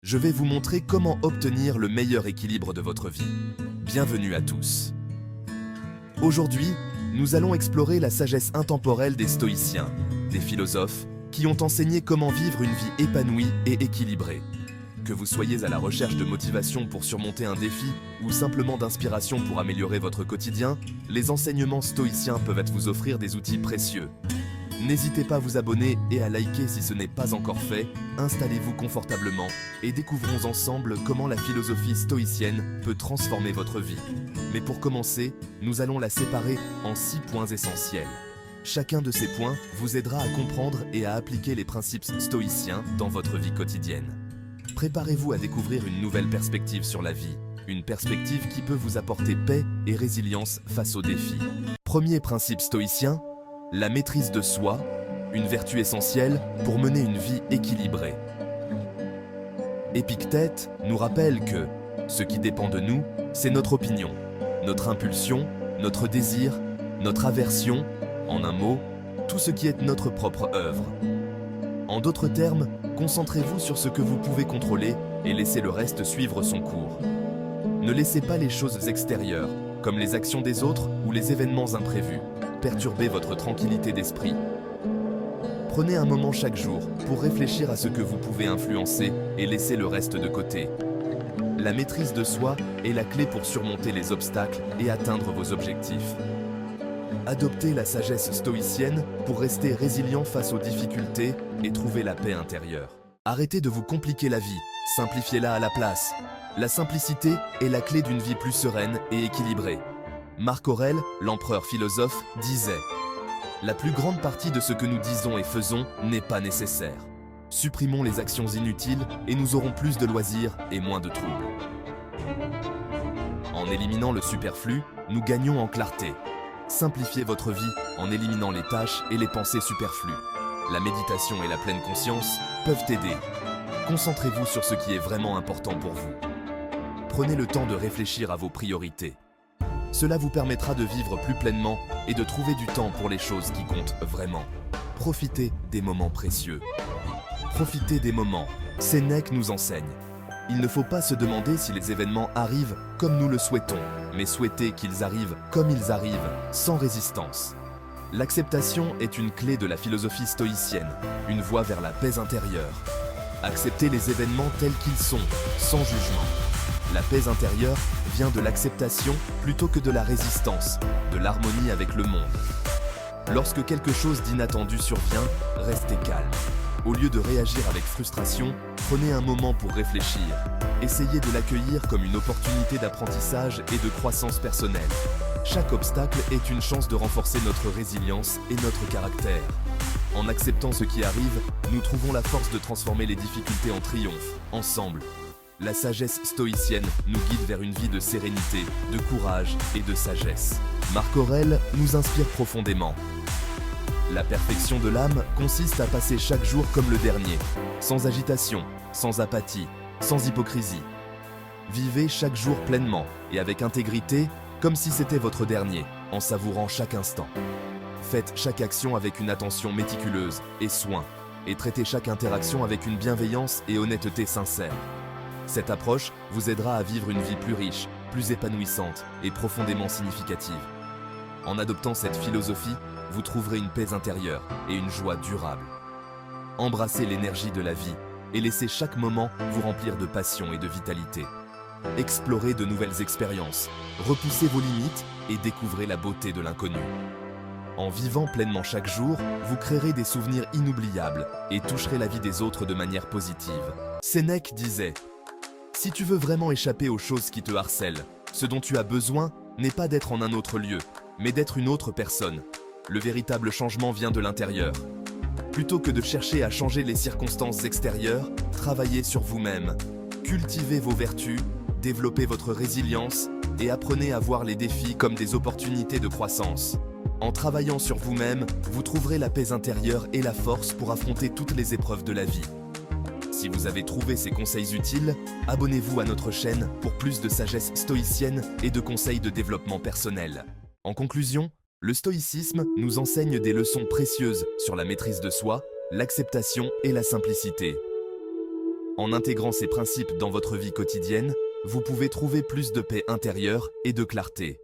je vais vous montrer comment obtenir le meilleur équilibre de votre vie. Bienvenue à tous. Aujourd'hui, nous allons explorer la sagesse intemporelle des stoïciens, des philosophes qui ont enseigné comment vivre une vie épanouie et équilibrée. Que vous soyez à la recherche de motivation pour surmonter un défi ou simplement d'inspiration pour améliorer votre quotidien, les enseignements stoïciens peuvent vous offrir des outils précieux. N'hésitez pas à vous abonner et à liker si ce n'est pas encore fait, installez-vous confortablement et découvrons ensemble comment la philosophie stoïcienne peut transformer votre vie. Mais pour commencer, nous allons la séparer en 6 points essentiels. Chacun de ces points vous aidera à comprendre et à appliquer les principes stoïciens dans votre vie quotidienne. Préparez-vous à découvrir une nouvelle perspective sur la vie, une perspective qui peut vous apporter paix et résilience face aux défis. Premier principe stoïcien, la maîtrise de soi, une vertu essentielle pour mener une vie équilibrée. Épictète nous rappelle que ce qui dépend de nous, c'est notre opinion, notre impulsion, notre désir, notre aversion, en un mot, tout ce qui est notre propre œuvre. En d'autres termes, concentrez-vous sur ce que vous pouvez contrôler et laissez le reste suivre son cours. Ne laissez pas les choses extérieures, comme les actions des autres ou les événements imprévus, perturber votre tranquillité d'esprit. Prenez un moment chaque jour pour réfléchir à ce que vous pouvez influencer et laisser le reste de côté. La maîtrise de soi est la clé pour surmonter les obstacles et atteindre vos objectifs. Adoptez la sagesse stoïcienne pour rester résilient face aux difficultés et trouver la paix intérieure. Arrêtez de vous compliquer la vie, simplifiez-la à la place. La simplicité est la clé d'une vie plus sereine et équilibrée. Marc Aurèle, l'empereur philosophe, disait « La plus grande partie de ce que nous disons et faisons n'est pas nécessaire. Supprimons les actions inutiles et nous aurons plus de loisirs et moins de troubles. » En éliminant le superflu, nous gagnons en clarté. Simplifiez votre vie en éliminant les tâches et les pensées superflues. La méditation et la pleine conscience peuvent aider. Concentrez-vous sur ce qui est vraiment important pour vous. Prenez le temps de réfléchir à vos priorités. Cela vous permettra de vivre plus pleinement et de trouver du temps pour les choses qui comptent vraiment. Profitez des moments précieux. Profitez des moments. Sénèque nous enseigne. Il ne faut pas se demander si les événements arrivent comme nous le souhaitons, mais souhaiter qu'ils arrivent comme ils arrivent, sans résistance. L'acceptation est une clé de la philosophie stoïcienne, une voie vers la paix intérieure. Acceptez les événements tels qu'ils sont, sans jugement. La paix intérieure vient de l'acceptation plutôt que de la résistance, de l'harmonie avec le monde. Lorsque quelque chose d'inattendu survient, restez calme. Au lieu de réagir avec frustration, prenez un moment pour réfléchir. Essayez de l'accueillir comme une opportunité d'apprentissage et de croissance personnelle. Chaque obstacle est une chance de renforcer notre résilience et notre caractère. En acceptant ce qui arrive, nous trouvons la force de transformer les difficultés en triomphe, ensemble. La sagesse stoïcienne nous guide vers une vie de sérénité, de courage et de sagesse. Marc Aurèle nous inspire profondément. La perfection de l'âme consiste à passer chaque jour comme le dernier, sans agitation, sans apathie, sans hypocrisie. Vivez chaque jour pleinement et avec intégrité, comme si c'était votre dernier, en savourant chaque instant. Faites chaque action avec une attention méticuleuse et soin, et traitez chaque interaction avec une bienveillance et honnêteté sincère. Cette approche vous aidera à vivre une vie plus riche, plus épanouissante et profondément significative. En adoptant cette philosophie, vous trouverez une paix intérieure et une joie durable. Embrassez l'énergie de la vie et laissez chaque moment vous remplir de passion et de vitalité. Explorez de nouvelles expériences, repoussez vos limites et découvrez la beauté de l'inconnu. En vivant pleinement chaque jour, vous créerez des souvenirs inoubliables et toucherez la vie des autres de manière positive. Sénèque disait « Si tu veux vraiment échapper aux choses qui te harcèlent, ce dont tu as besoin n'est pas d'être en un autre lieu, mais d'être une autre personne. Le véritable changement vient de l'intérieur. Plutôt que de chercher à changer les circonstances extérieures, travaillez sur vous-même. Cultivez vos vertus, développez votre résilience et apprenez à voir les défis comme des opportunités de croissance. En travaillant sur vous-même, vous trouverez la paix intérieure et la force pour affronter toutes les épreuves de la vie. Si vous avez trouvé ces conseils utiles, abonnez-vous à notre chaîne pour plus de sagesse stoïcienne et de conseils de développement personnel. En conclusion, le stoïcisme nous enseigne des leçons précieuses sur la maîtrise de soi, l'acceptation et la simplicité. En intégrant ces principes dans votre vie quotidienne, vous pouvez trouver plus de paix intérieure et de clarté.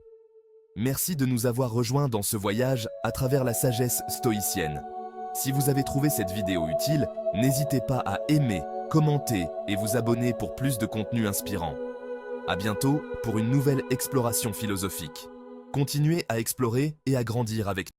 Merci de nous avoir rejoints dans ce voyage à travers la sagesse stoïcienne. Si vous avez trouvé cette vidéo utile, n'hésitez pas à aimer, commenter et vous abonner pour plus de contenu inspirant. À bientôt pour une nouvelle exploration philosophique. Continuez à explorer et à grandir avec nous.